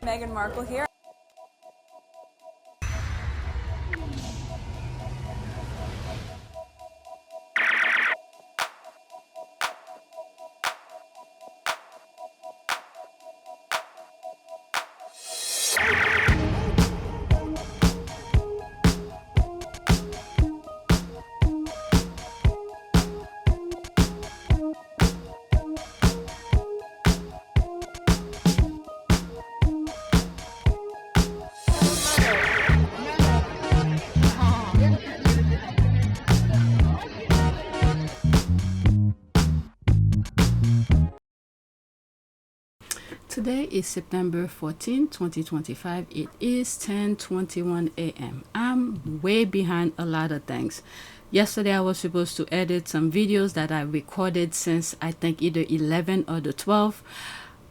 Meghan Markle here. Today is September 14, 2025. It is 10:21 a.m. I'm way behind a lot of things. Yesterday I was supposed to edit some videos that I recorded since I think either 11 or the 12th.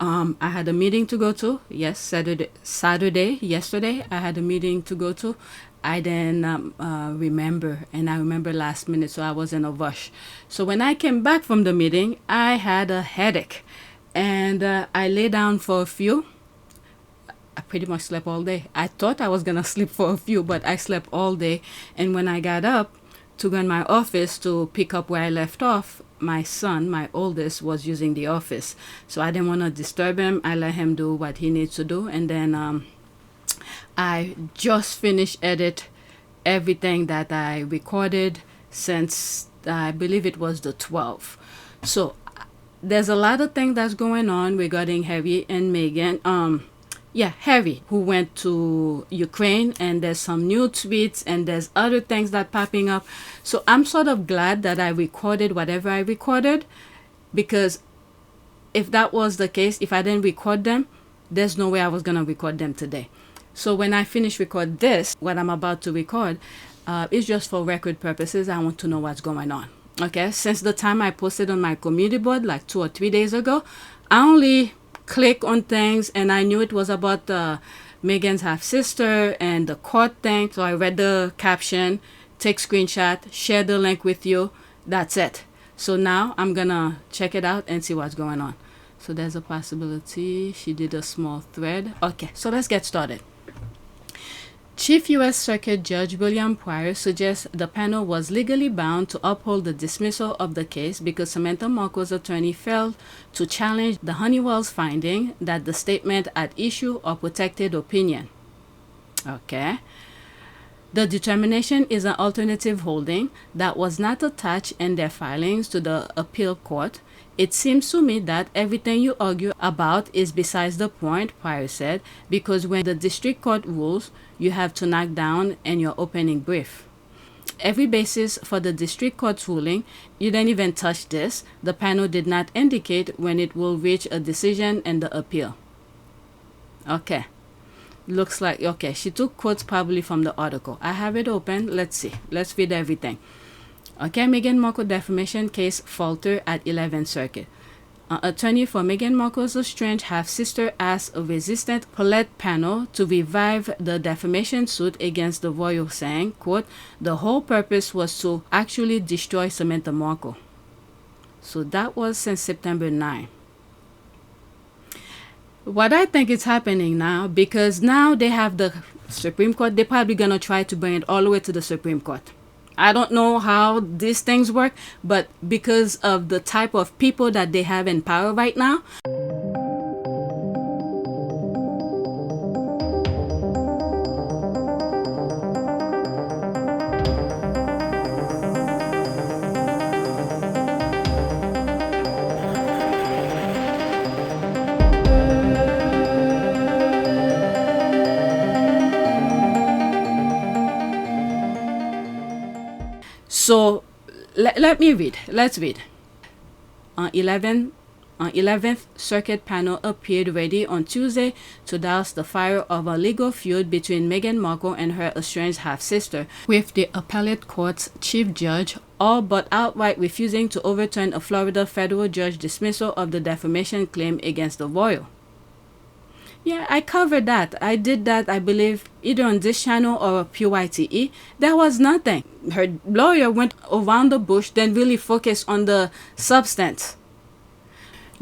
I had a meeting to go to. Yes, Saturday, yesterday I had a meeting to go to. I didn't remember, and I remember last minute, so I was in a rush. So when I came back from the meeting, I had a headache, and I lay down for a few. I pretty much slept all day. I thought I was gonna sleep for a few, but I slept all day. And when I got up to go in my office to pick up where I left off, my son, my oldest, was using the office. So I didn't want to disturb him. I let him do what he needs to do. And then I just finished edit everything that I recorded since I believe it was the 12th. So there's a lot of things that's going on regarding Harry and Meghan. Harry, who went to Ukraine, and there's some new tweets, and there's other things that popping up. So I'm sort of glad that I recorded whatever I recorded, because if that was the case, if I didn't record them, there's no way I was gonna record them today. So when I finish record this, what I'm about to record, is just for record purposes. I want to know what's going on. Okay, since the time I posted on my community board like 2 or 3 days ago, I only click on things, and I knew it was about Meghan's half sister and the court thing. So I read the caption, take screenshot, share the link with you. That's it. So now I'm gonna check it out and see what's going on. So there's a possibility she did a small thread. Okay, so let's get started. Chief U.S. Circuit Judge William Pryor suggests the panel was legally bound to uphold the dismissal of the case because Samantha Markle's attorney failed to challenge the Honeywell's finding that the statement at issue are protected opinion. Okay. The determination is an alternative holding that was not attached in their filings to the appeal court. It seems to me that everything you argue about is besides the point, Pryor said, because when the district court rules, you have to knock down in your opening brief. Every basis for the district court's ruling, you didn't even touch this. The panel did not indicate when it will reach a decision in the appeal. Okay. Looks like, okay, she took quotes probably from the article. I have it open. Let's see. Let's read everything. Okay, Meghan Markle defamation case falter at 11th Circuit. Attorney for Meghan Markle's estranged half-sister asked a resistant appellate panel to revive the defamation suit against the royal, saying, quote, the whole purpose was to actually destroy Samantha Markle. So that was since September 9. What I think is happening now, because now they have the Supreme Court, they're probably going to try to bring it all the way to the Supreme Court. I don't know how these things work, but because of the type of people that they have in power right now, so let me read. Let's read. 11th Circuit panel appeared ready on Tuesday to douse the fire of a legal feud between Meghan Markle and her estranged half-sister, with the appellate court's chief judge all but outright refusing to overturn a Florida federal judge dismissal of the defamation claim against the royal. Yeah, I covered that. I did that, I believe, either on this channel or PYTE. There was nothing. Her lawyer went around the bush, then really focused on the substance.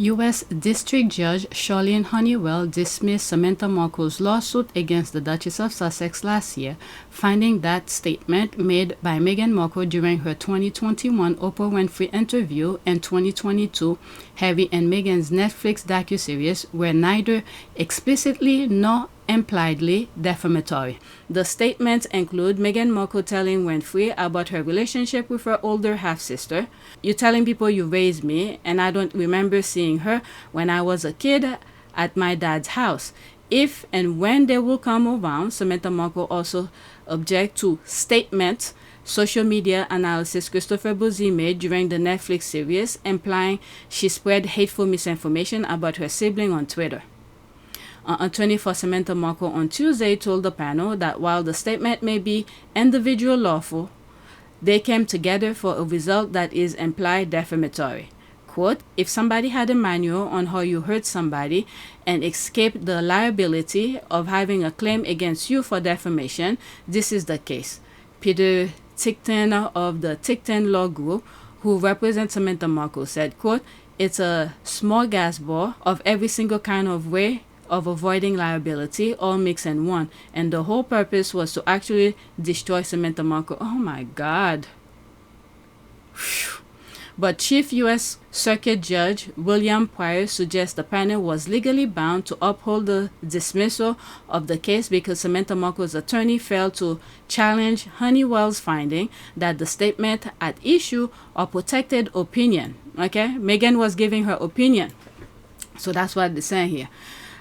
U.S. District Judge Charlene Honeywell dismissed Samantha Markle's lawsuit against the Duchess of Sussex last year, finding that statement made by Meghan Markle during her 2021 Oprah Winfrey interview and 2022 Harry and Meghan's Netflix docuseries were neither explicitly nor impliedly defamatory. The statements include Meghan Markle telling Winfrey about her relationship with her older half-sister. "You're telling people you raised me, and I don't remember seeing her when I was a kid at my dad's house. If and when they will come around." Samantha Markle also object to statements social media analysis Christopher Buzzi made during the Netflix series, implying she spread hateful misinformation about her sibling on Twitter. Attorney for Samantha Markle on Tuesday told the panel that while the statement may be individual lawful, they came together for a result that is implied defamatory. Quote, "If somebody had a manual on how you hurt somebody and escaped the liability of having a claim against you for defamation, this is the case." Peter Tickton of the Tickton Law Group, who represents Samantha Markle, said, quote, "It's a smorgasbord of every single kind of way of avoiding liability, all mixed in one, and the whole purpose was to actually destroy Samantha Markle." Oh my God. Whew. But Chief U.S. Circuit Judge William Pryor suggests the panel was legally bound to uphold the dismissal of the case because Samantha Markle's attorney failed to challenge Honeywell's finding that the statement at issue are protected opinion. Okay, Meghan was giving her opinion, so that's what they're saying here.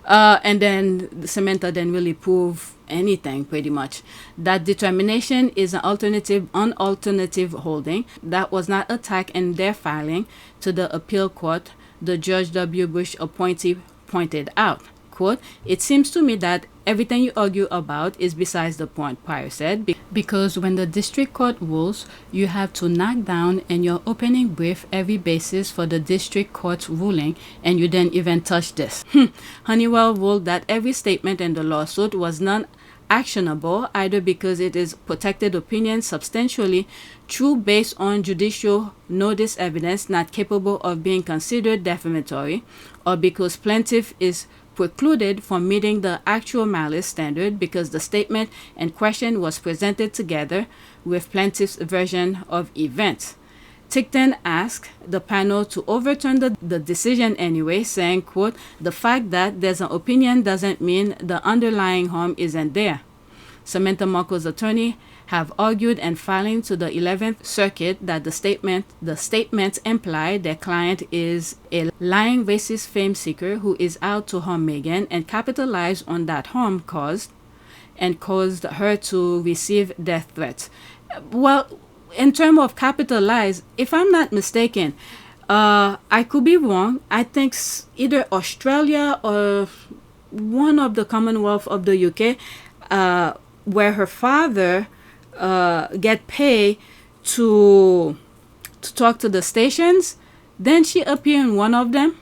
And then Samantha didn't really prove anything, pretty much. That determination is an alternative holding that was not attacked in their filing to the appeal court, the George W. Bush appointee pointed out. Quote, "It seems to me that everything you argue about is besides the point," Pryor said, "because when the district court rules, you have to knock down in your opening brief every basis for the district court's ruling, and you didn't even touch this." Honeywell ruled that every statement in the lawsuit was non-actionable, either because it is protected opinion substantially true based on judicial notice evidence not capable of being considered defamatory, or because plaintiff is precluded from meeting the actual malice standard because the statement in question was presented together with plaintiff's version of events. Tickton asked the panel to overturn the decision anyway, saying, quote, "The fact that there's an opinion doesn't mean the underlying harm isn't there." Samantha Markle's attorney have argued in filing to the 11th Circuit that the statements imply their client is a lying racist fame seeker who is out to harm Meghan and capitalize on that harm caused her to receive death threats. Well, in terms of capitalize, if I'm not mistaken, I could be wrong. I think either Australia or one of the Commonwealth of the UK, where her father get paid to talk to the stations, then she appeared in one of them,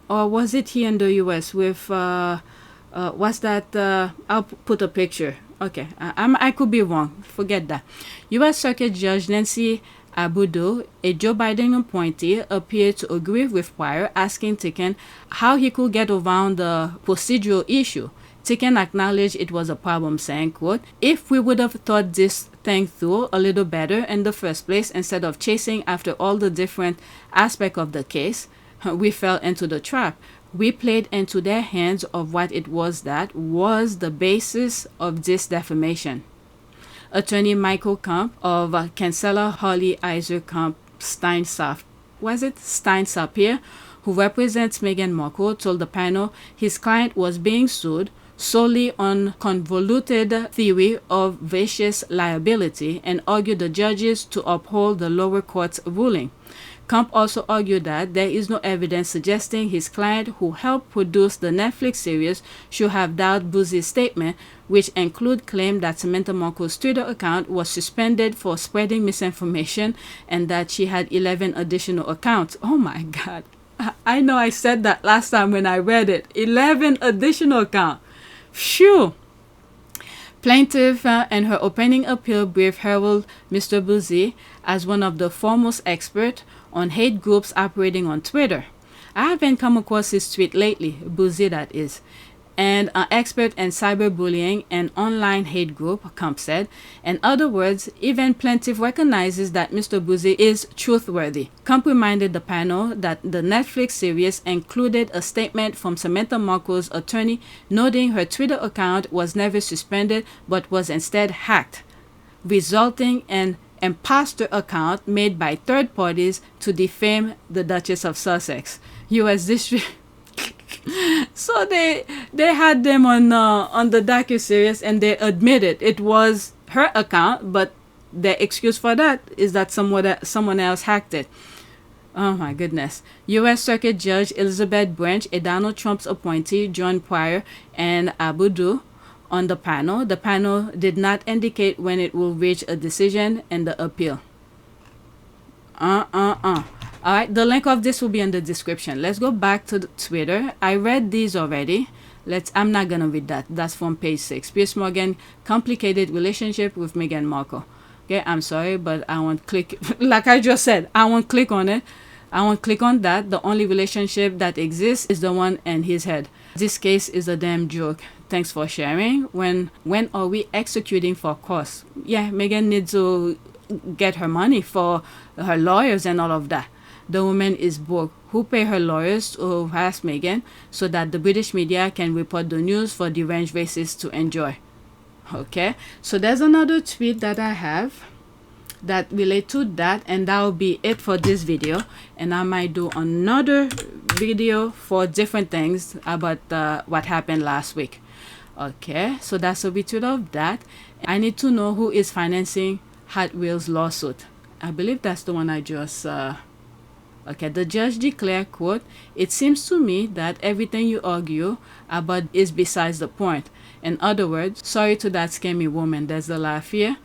or was it here in the US with what's that? I'll put a picture. Okay, I could be wrong. Forget that. U.S. Circuit Judge Nancy Abudu, a Joe Biden appointee, appeared to agree with Pryor, asking Tickton how he could get around the procedural issue. Tickton acknowledged it was a problem, saying, quote, "If we would have thought this thing through a little better in the first place, instead of chasing after all the different aspects of the case, we fell into the trap. We played into their hands of what it was that was the basis of this defamation." Attorney Michael Camp of Chancellor Harley Iser Camp Stein-Sapir, who represents Meghan Markle, told the panel his client was being sued solely on convoluted theory of vicious liability and argued the judges to uphold the lower court's ruling. Camp also argued that there is no evidence suggesting his client, who helped produce the Netflix series, should have doubted Buzzi's statement, which include claim that Samantha Markle's Twitter account was suspended for spreading misinformation and that she had 11 additional accounts. Oh my God. I know I said that last time when I read it. 11 additional accounts. Phew. Plaintiff in her opening appeal brief heralded Mr. Buzzi as one of the foremost experts on hate groups operating on Twitter. I haven't come across his tweet lately, Boozy that is. And an expert in cyberbullying and online hate group, Camp said. In other words, even Plaintiff recognizes that Mr. Boozy is truthworthy. Camp reminded the panel that the Netflix series included a statement from Samantha Markle's attorney noting her Twitter account was never suspended but was instead hacked, resulting in imposter account made by third parties to defame the Duchess of Sussex. U.S. District. So they had them on the docuseries, and they admitted it was her account, but the excuse for that is that someone else hacked it. Oh my goodness. U.S. Circuit Judge Elizabeth Branch, a Donald Trump's appointee, Jone Pryor, and Abudu on the panel. The panel did not indicate when it will reach a decision in the appeal. Alright, the link of this will be in the description. Let's go back to the Twitter. I read these already. I'm not gonna read that. That's from page 6. Piers Morgan, complicated relationship with Meghan Markle. Okay, I'm sorry, but I won't click. Like I just said, I won't click on it. I won't click on that. The only relationship that exists is the one in his head. This case is a damn joke. Thanks for sharing. When are we executing for costs? Yeah, Meghan needs to get her money for her lawyers and all of that. The woman is broke. Who pay her lawyers to harass Meghan so that the British media can report the news for deranged racists to enjoy? Okay, so there's another tweet that I have that relate to that, and that will be it for this video. And I might do another video for different things about what happened last week. Okay, so that's a retweet of that. I need to know who is financing Hot Wheels lawsuit. I believe that's the one I just okay, the judge declared, quote, "It seems to me that everything you argue about is besides the point. In other words, sorry to that scammy woman, there's a laugh here.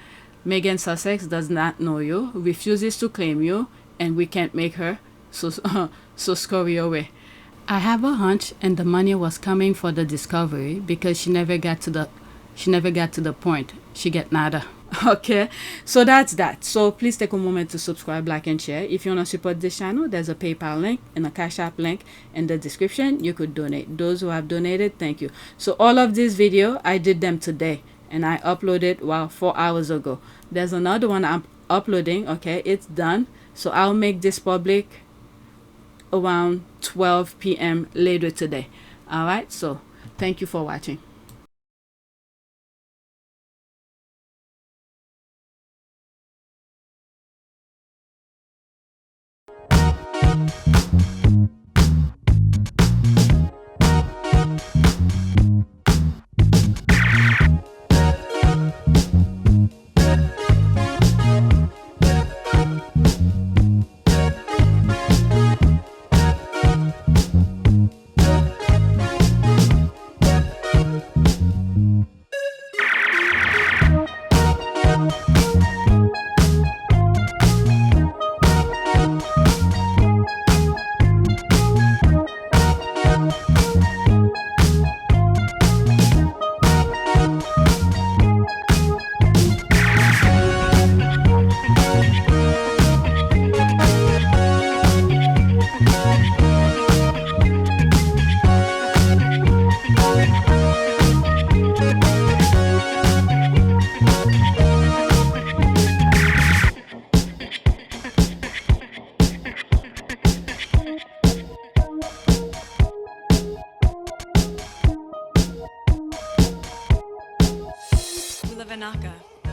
Meghan Sussex does not know you, refuses to claim you, and we can't make her, so scurry away." I have a hunch, and the money was coming for the discovery because she never got to the point. She get nada. Okay, so that's that. So please take a moment to subscribe, like, and share. If you want to support this channel, there's a PayPal link and a Cash App link in the description. You could donate. Those who have donated, thank you. So all of these videos, I did them today, and I uploaded 4 hours ago. There's another one I'm uploading. Okay, it's done. So I'll make this public around 12 p.m. later today. All right, so thank you for watching.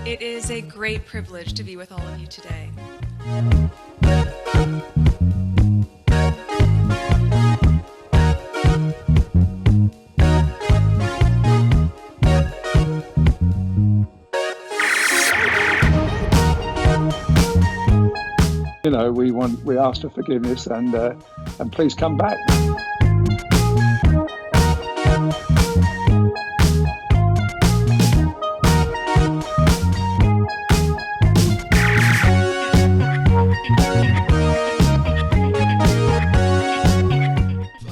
It is a great privilege to be with all of you today. You know, we ask for forgiveness, and please come back.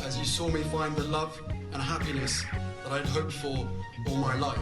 As you saw me find the love and happiness that I'd hoped for all my life.